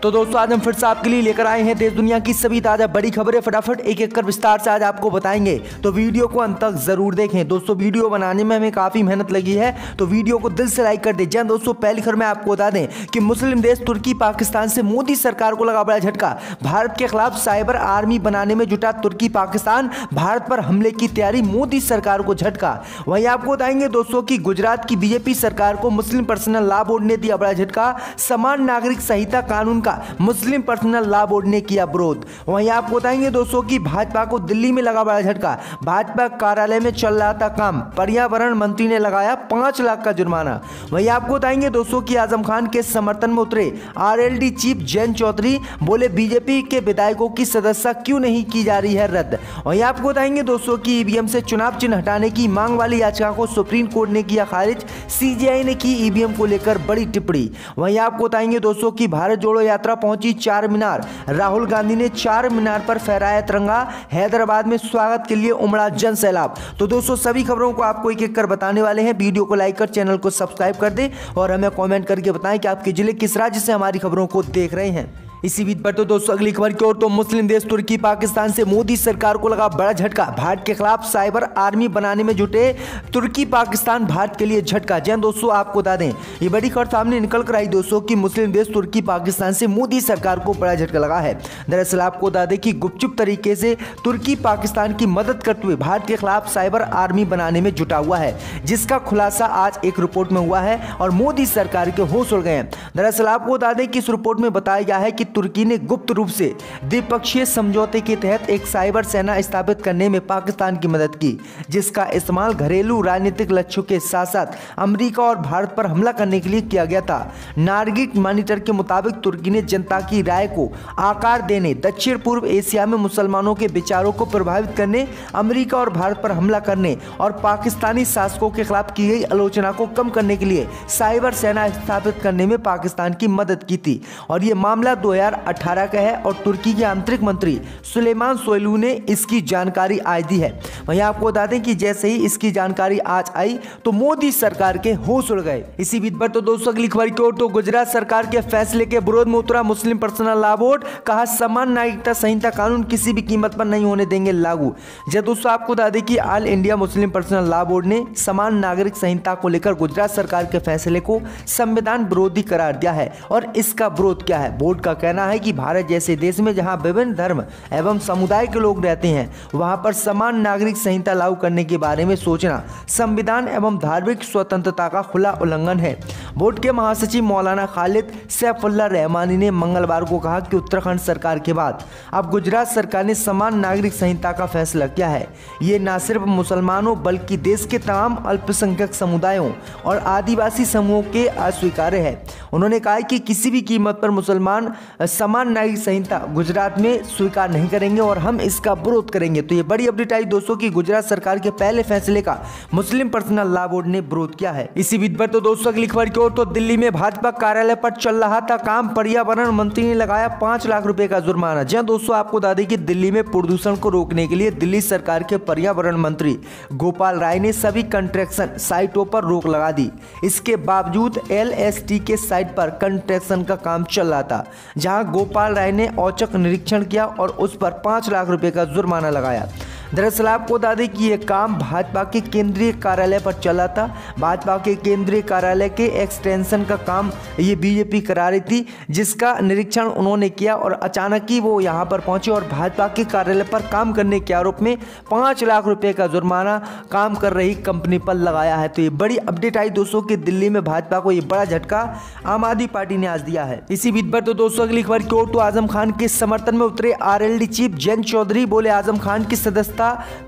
तो दोस्तों आज हम फिर से आपके लिए लेकर आए हैं देश दुनिया की सभी ताजा बड़ी खबरें। फटाफट एक एक कर विस्तार से आज आपको बताएंगे, तो वीडियो को अंत तक जरूर देखें। दोस्तों वीडियो बनाने में हमें काफी मेहनत लगी है, तो वीडियो को दिल से लाइक कर दें। जय दोस्तों, पहली खबर में आपको बता दें कि मुस्लिम देश तुर्की पाकिस्तान से मोदी सरकार को लगा बड़ा झटका। भारत के खिलाफ साइबर आर्मी बनाने में जुटा तुर्की पाकिस्तान, भारत पर हमले की तैयारी, मोदी सरकार को झटका। वहीं आपको बताएंगे दोस्तों कि गुजरात की बीजेपी सरकार को मुस्लिम पर्सनल लॉ बोर्ड ने दिया बड़ा झटका। समान नागरिक संहिता कानून का मुस्लिम पर्सनल लॉ बोर्ड ने किया विरोध। वहीं आपको बताएंगे दोस्तों कि भाजपा को दिल्ली में लगा बड़ा झटका। भाजपा कार्यालय में चल रहा था काम, पर्यावरण मंत्री ने लगाया 5 लाख का जुर्माना। वहीं आपको बताएंगे दोस्तों कि आजम खान के समर्थन में उतरे आरएलडी चीफ जयंत चौधरी, बोले बीजेपी के विधायकों की सदस्यता क्यों नहीं की जा रही है रद्द। वहीं आपको बताएंगे दोस्तों कि ईवीएम से चुनाव चिन्ह हटाने की मांग वाली याचिका को सुप्रीम कोर्ट ने किया खारिज। सीजेआई ने की ईवीएम को लेकर बड़ी टिप्पणी। वहीं आपको बताएंगे दोस्तों कि भारत जोड़ो यात्रा पहुंची चार मीनार, राहुल गांधी ने चार मीनार पर फहराया तिरंगा। हैदराबाद में स्वागत के लिए उमड़ा जन सैलाब। तो दोस्तों सभी खबरों को आपको एक एक कर बताने वाले हैं। वीडियो को लाइक कर चैनल को सब्सक्राइब कर दें और हमें कमेंट करके बताएं कि आपके जिले किस राज्य से हमारी खबरों को देख रहे हैं। इसी बीच पर तो दोस्तों अगली खबर की ओर, तो मुस्लिम देश तुर्की पाकिस्तान से मोदी सरकार को लगा बड़ा झटका। भारत के खिलाफ साइबर आर्मी बनाने में जुटे तुर्की पाकिस्तान, भारत के लिए झटका। जैन दोस्तों आपको बता दें ये बड़ी खबर सामने निकल कर आई दोस्तों कि मुस्लिम देश तुर्की पाकिस्तान से मोदी सरकार को बड़ा झटका लगा है। दरअसल आपको बता दें कि गुपचुप तरीके से तुर्की पाकिस्तान की मदद करते हुए भारत के खिलाफ साइबर आर्मी बनाने में जुटा हुआ है, जिसका खुलासा आज एक रिपोर्ट में हुआ है और मोदी सरकार के होश उड़ गए हैं। दरअसल आपको बता दें कि इस रिपोर्ट में बताया गया है कि तुर्की ने गुप्त रूप से द्विपक्षीय समझौते के तहत एक साइबर सेना स्थापित करने में पाकिस्तान की मदद की, जिसका इस्तेमाल घरेलू राजनीतिक लक्ष्यों के साथ साथ अमेरिका और भारत पर हमला करने के लिए किया गया था। नारगिक मॉनिटर के मुताबिक तुर्की ने जनता की राय को आकार देने, दक्षिण पूर्व एशिया में मुसलमानों के विचारों को प्रभावित करने, अमेरिका और भारत पर हमला करने और पाकिस्तानी शासकों के खिलाफ की गई आलोचना को कम करने के लिए साइबर सेना स्थापित करने में पाकिस्तान की मदद की थी। और यह मामला 2018 का है और तुर्की के आंतरिक मंत्री सुलेमान सोयलू ने इसकी जानकारी आज दी है। वहीं आपको बता दें कि जैसे ही इसकी जानकारी आज आई तो मोदी सरकार के होश उड़ गए। इसी बीच पर तो दोस्तों अगली खबर की ओर, तो गुजरात सरकार के फैसले के विरोध में उतरा मुस्लिम पर्सनल लॉ बोर्ड, कहा समान नागरिकता संहिता कानून किसी भी कीमत पर नहीं होने देंगे लागू। जब दोस्तों आपको बता दें कि all India Muslim personal law board ने समान नागरिक संहिता को लेकर गुजरात सरकार के फैसले को संविधान विरोधी करार दिया है। और इसका विरोध क्या है? बोर्ड का कहना है कि भारत जैसे देश में जहां विभिन्न धर्म एवं समुदाय के लोग रहते हैं, वहां पर समान नागरिक संहिता लागू करने के बारे में सोचना संविधान एवं धार्मिक स्वतंत्रता का खुला उल्लंघन है। बोर्ड के महासचिव मौलाना खालिद सैफुल्लाह रहमानी ने मंगलवार को कहा कि उत्तराखंड सरकार के बाद अब गुजरात सरकार ने समान नागरिक संहिता का फैसला किया है। ये न सिर्फ मुसलमानों बल्कि देश के तमाम अल्पसंख्यक समुदायों और आदिवासी समूहों के अस्वीकार्य है। उन्होंने कहा कि किसी भी कीमत पर मुसलमान समान नागरिक संहिता गुजरात में स्वीकार नहीं करेंगे और हम इसका विरोध करेंगे। तो ये बड़ी अपडेट आई दोस्तों कि गुजरात सरकार के पहले फैसले का मुस्लिम पर्सनल लॉ बोर्ड ने विरोध किया है। इसी बीच पर तो दोस्तों अगली खबर की ओर, तो दिल्ली में भाजपा कार्यालय पर चल रहा था काम, पर्यावरण मंत्री ने लगाया 5 लाख रुपए का जुर्माना। जहां दोस्तों आपको बता दें कि दिल्ली में प्रदूषण को रोकने के लिए दिल्ली सरकार के पर्यावरण मंत्री गोपाल राय ने सभी कंस्ट्रक्शन साइटों पर रोक लगा दी। इसके बावजूद एलएसटी के साइट पर कंस्ट्रक्शन का काम चल रहा था, जहां गोपाल राय ने औचक निरीक्षण किया और उस पर 5 लाख रुपए का जुर्माना लगाया। दरअसल आपको बता दें कि यह काम भाजपा के केंद्रीय कार्यालय पर चला था। भाजपा के केंद्रीय कार्यालय के एक्सटेंशन का काम ये बीजेपी करा रही थी, जिसका निरीक्षण उन्होंने किया और अचानक ही वो यहाँ पर पहुंचे और भाजपा के कार्यालय पर काम करने के आरोप में 5 लाख रुपए का जुर्माना काम कर रही कंपनी पर लगाया है। तो ये बड़ी अपडेट आई दोस्तों कि दिल्ली में भाजपा को ये बड़ा झटका आम आदमी पार्टी ने आज दिया है। इसी बीच पर तो दोस्तों अगली खबर की ओर, तो आजम खान के समर्थन में उतरे आरएलडी चीफ जयंत चौधरी, बोले आजम खान की सदस्यता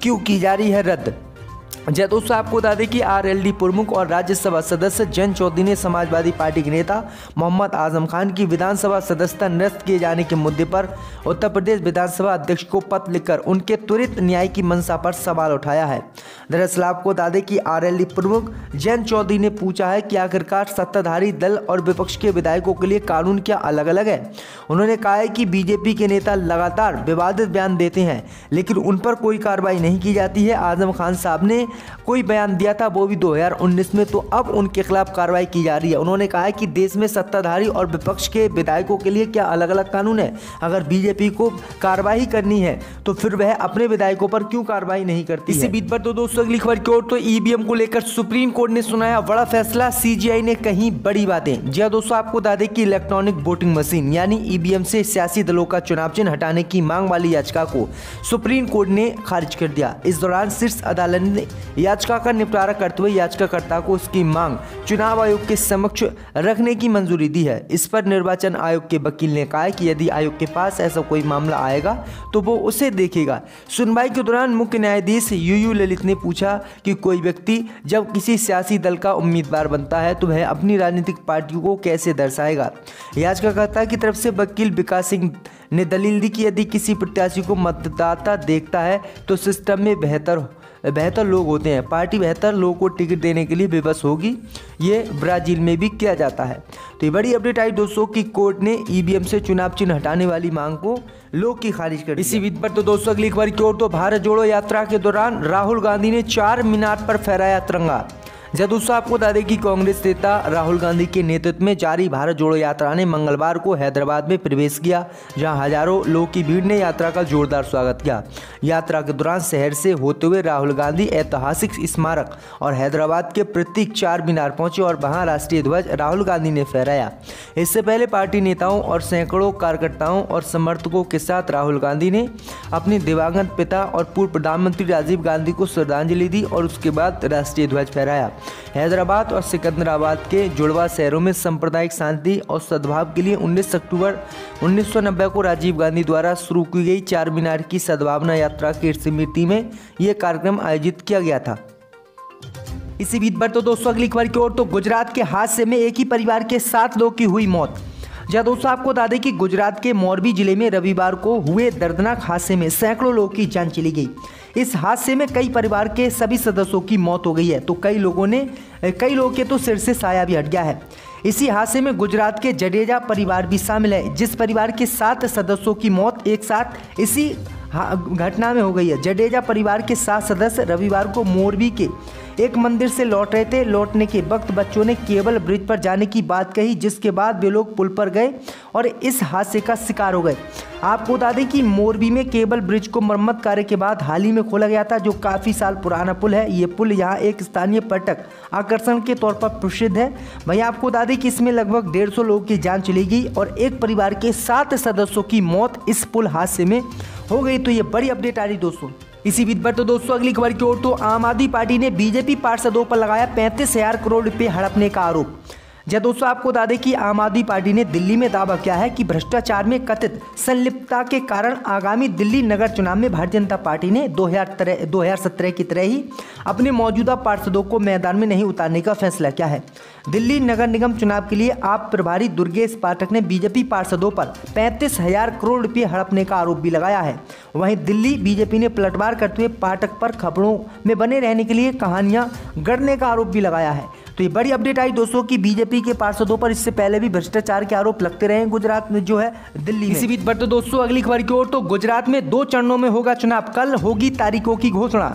क्यों की जा रही है रद्द। जय दोस्तों आपको बता दें कि आरएलडी प्रमुख और राज्यसभा सदस्य जयंत चौधरी ने समाजवादी पार्टी के नेता मोहम्मद आजम खान की विधानसभा सदस्यता निरस्त किए जाने के मुद्दे पर उत्तर प्रदेश विधानसभा अध्यक्ष को पत्र लिखकर उनके त्वरित न्याय की मंशा पर सवाल उठाया है। दरअसल आपको बता दें कि आरएलडी प्रमुख जयंत चौधरी ने पूछा है कि आखिरकार सत्ताधारी दल और विपक्ष के विधायकों के लिए कानून क्या अलग अलग है। उन्होंने कहा है कि बीजेपी के नेता लगातार विवादित बयान देते हैं लेकिन उन पर कोई कार्रवाई नहीं की जाती है। आजम खान साहब ने कोई बयान दिया था, वो भी 2019 में। तो अब उनके खिलाफ कार्रवाई की जा रही है। उन्होंने कहा है कि देश में सत्ताधारी और विपक्ष के विधायकों के लिए क्या अलग अलग कानून है? अगर बीजेपी को कार्रवाई करनी है तो फिर वह अपने विधायकों पर क्यों कार्रवाई नहीं करती? इसी बीच पर तो दोस्तों अगली खबर की ओर, तो ईवीएम को लेकर सुप्रीम कोर्ट ने सुनाया बड़ा फैसला, सीजीआई ने कही बड़ी बातें। जी दोस्तों, आपको बता दें कि इलेक्ट्रॉनिक वोटिंग मशीन यानी ईवीएम से सियासी दलों का चुनाव चिन्ह हटाने की मांग वाली याचिका को सुप्रीम कोर्ट ने खारिज कर दिया। इस दौरान शीर्ष अदालत ने याचिका का निपटारा करते हुए याचिकाकर्ता को उसकी मांग चुनाव आयोग के समक्ष रखने की मंजूरी दी है। इस पर निर्वाचन आयोग के वकील ने कहा कि यदि आयोग के पास ऐसा कोई मामला आएगा तो वो उसे देखेगा। सुनवाई के दौरान मुख्य न्यायाधीश यूयू ललित ने पूछा कि कोई व्यक्ति जब किसी सियासी दल का उम्मीदवार बनता है तो वह अपनी राजनीतिक पार्टी को कैसे दर्शाएगा। याचिकाकर्ता की तरफ से वकील विकास सिंह ने दलील दी कि यदि किसी प्रत्याशी को मतदाता देखता है तो सिस्टम में बेहतर लोग होते हैं, पार्टी बेहतर लोगों को टिकट देने के लिए विवश होगी। ये ब्राजील में भी किया जाता है। तो ये बड़ी अपडेट आई दोस्तों कि कोर्ट ने ईवीएम से चुनाव चिन्ह हटाने वाली मांग को लोग की खारिज कर दी। इसी बीच पर तो दोस्तों अगली खबर की ओर, तो भारत जोड़ो यात्रा के दौरान राहुल गांधी ने 4 मीनार पर फहराया तिरंगा। दोस्तों आपको बता दें कि कांग्रेस नेता राहुल गांधी के नेतृत्व में जारी भारत जोड़ो यात्रा ने मंगलवार को हैदराबाद में प्रवेश किया, जहां हजारों लोगों की भीड़ ने यात्रा का जोरदार स्वागत किया। यात्रा के दौरान शहर से होते हुए राहुल गांधी ऐतिहासिक स्मारक और हैदराबाद के प्रतीक 4 मीनार पहुंचे और वहां राष्ट्रीय ध्वज राहुल गांधी ने फहराया। इससे पहले पार्टी नेताओं और सैकड़ों कार्यकर्ताओं और समर्थकों के साथ राहुल गांधी ने अपने दिवंगत पिता और पूर्व प्रधानमंत्री राजीव गांधी को श्रद्धांजलि दी और उसके बाद राष्ट्रीय ध्वज फहराया। हैदराबाद और सिकंदराबाद के जुड़वा शहरों में सांप्रदायिक शांति और सद्भाव के लिए 19 अक्टूबर 1990 को राजीव गांधी द्वारा शुरू की गई 4 मीनार की सद्भावना यात्रा की स्मृति में यह कार्यक्रम आयोजित किया गया था। इसी बीच पर तो दोस्तों अगली खबर की ओर, तो गुजरात के हादसे में एक ही परिवार के 7 लोगों की हुई मौत। दोस्तों आपको बता दें कि गुजरात के मोरबी जिले में रविवार को हुए दर्दनाक हादसे में सैकड़ों लोगों की जान चली गई। इस हादसे में कई परिवार के सभी सदस्यों की मौत हो गई है, तो कई लोगों के तो सिर से साया भी हट गया है। इसी हादसे में गुजरात के जडेजा परिवार भी शामिल है, जिस परिवार के 7 सदस्यों की मौत एक साथ इसी घटना में हो गई है। जडेजा परिवार के 7 सदस्य रविवार को मोरबी के एक मंदिर से लौट रहे थे। लौटने के वक्त बच्चों ने केबल ब्रिज पर जाने की बात कही, जिसके बाद वे लोग पुल पर गए और इस हादसे का शिकार हो गए। आपको बता दें कि मोरबी में केबल ब्रिज को मरम्मत कार्य के बाद हाल ही में खोला गया था, जो काफ़ी साल पुराना पुल है। ये पुल यहाँ एक स्थानीय पर्यटक आकर्षण के तौर पर प्रसिद्ध है। वहीं आपको बता दें कि इसमें लगभग 150 लोगों की जान चली गई और एक परिवार के 7 सदस्यों की मौत इस पुल हादसे में हो गई। तो ये बड़ी अपडेट आ रही दोस्तों। इसी बीच पर तो दोस्तों अगली खबर की ओर, तो आम आदमी पार्टी ने बीजेपी पार्षदों पर लगाया 35,000 करोड़ रुपए हड़पने का आरोप। दोस्तों आपको बता दें कि आम आदमी पार्टी ने दिल्ली में दावा किया है कि भ्रष्टाचार में कथित संलिप्तता के कारण आगामी दिल्ली नगर चुनाव में भारतीय जनता पार्टी ने 2017 की तरह ही अपने मौजूदा पार्षदों को मैदान में नहीं उतारने का फैसला किया है। दिल्ली नगर निगम चुनाव के लिए आप प्रभारी दुर्गेश पाठक ने बीजेपी पार्षदों पर 35,000 करोड़ रुपये हड़पने का आरोप भी लगाया है। वहीं दिल्ली बीजेपी ने पलटवार करते हुए पाठक पर खबरों में बने रहने के लिए कहानियां गढ़ने का आरोप भी लगाया है। तो ये बड़ी अपडेट आई दोस्तों कि बीजेपी के पार्षदों पर इससे पहले भी भ्रष्टाचार के आरोप लगते रहे गुजरात में, जो है दिल्ली में। इसी बीच पर तो दोस्तों अगली खबर की ओर, तो गुजरात में 2 चरणों में होगा चुनाव, कल होगी तारीखों की घोषणा।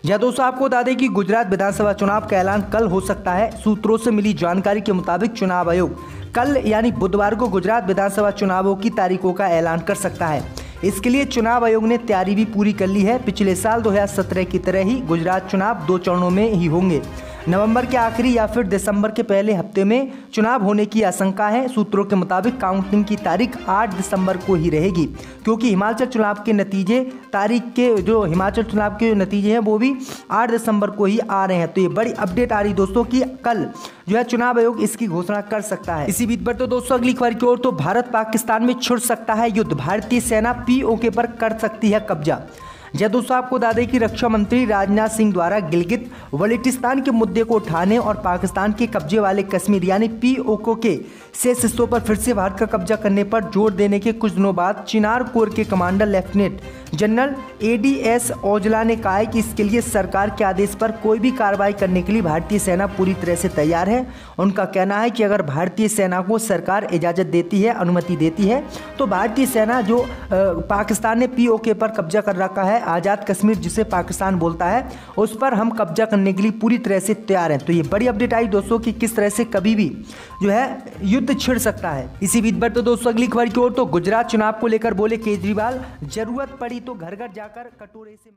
दोस्तों आपको बता दें कि गुजरात विधानसभा चुनाव का ऐलान कल हो सकता है। सूत्रों से मिली जानकारी के मुताबिक चुनाव आयोग कल यानी बुधवार को गुजरात विधानसभा चुनावों की तारीखों का ऐलान कर सकता है। इसके लिए चुनाव आयोग ने तैयारी भी पूरी कर ली है। पिछले साल 2017 की तरह ही गुजरात चुनाव 2 चरणों में ही होंगे। नवंबर के आखिरी या फिर दिसंबर के पहले हफ्ते में चुनाव होने की आशंका है। सूत्रों के मुताबिक काउंटिंग की तारीख 8 दिसंबर को ही रहेगी, क्योंकि हिमाचल चुनाव के नतीजे हैं वो भी 8 दिसंबर को ही आ रहे हैं। तो ये बड़ी अपडेट आ रही दोस्तों कि कल जो है चुनाव आयोग इसकी घोषणा कर सकता है। इसी बीच पर तो दोस्तों अगली खबर की ओर, तो भारत पाकिस्तान में छिड़ सकता है युद्ध, भारतीय सेना पीओके पर कर सकती है कब्जा। दोस्तों आपको बता दें कि रक्षा मंत्री राजनाथ सिंह द्वारा गिलगित बल्टिस्तान के मुद्दे को उठाने और पाकिस्तान के कब्जे वाले कश्मीर यानी पीओके के शेष हिस्सों पर फिर से भारत का कब्जा करने पर जोर देने के कुछ दिनों बाद चिनार कोर के commander lieutenant general ADS Aujla ने कहा है कि इसके लिए सरकार के आदेश पर कोई भी कार्रवाई करने के लिए भारतीय सेना पूरी तरह से तैयार है। उनका कहना है कि अगर भारतीय सेना को सरकार इजाज़त देती है, अनुमति देती है, तो भारतीय सेना जो पाकिस्तान ने पीओके पर कब्जा कर रखा है है आज़ाद कश्मीर जिसे पाकिस्तान बोलता है, उस पर हम कब्जा करने के लिए पूरी तरह से तैयार हैं। तो ये बड़ी अपडेट आई दोस्तों कि किस तरह से कभी भी जो है युद्ध छिड़ सकता है। इसी बीच पर तो दोस्तों अगली खबर की ओर, तो गुजरात चुनाव को लेकर बोले केजरीवाल, जरूरत पड़ी तो घर घर जाकर कटोरे से